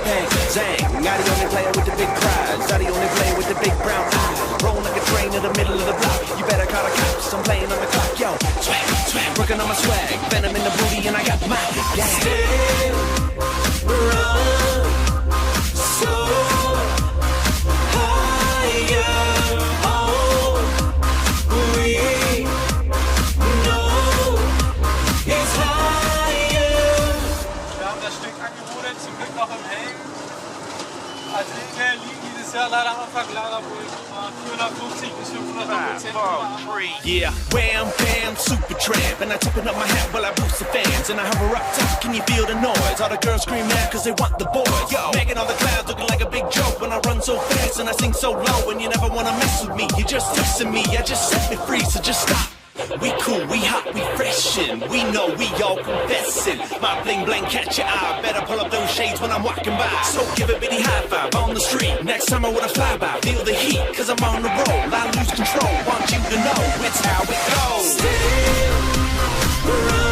bang, zang. I the only player with the big prize. I the only player with the big brown eyes. Rolling like a train in the middle of the block. You better call the cops, I'm playing on the clock. Yo, swag, swag, working on my swag. Venom in the booty and I got my gang. Still run so higher. Oh, we know it's higher. Wir haben das Stück angerodert, zum Glück noch im Helm. Als Regner liegen dieses Jahr leider am Anfang leider wohl 450 bis 500 Yeah, wham, bam, super tramp. And I tipping up my hat while I boost the fans. And I hover up top, can you feel the noise? All the girls scream out cause they want the boys. Yo, making all the clouds looking like a big joke. When I run so fast and I sing so low. And you never wanna mess with me, you're just testing me. I just set me free, so just stop. We cool, we hot, we freshin'. We know we all confessin'. My bling bling catch your eye. Better pull up those shades when I'm walking by. So give a bitty high five on the street. Next time I wanna fly by, feel the heat. Cause I'm on the roll, I lose control. Want you to know it's how it goes. Still run.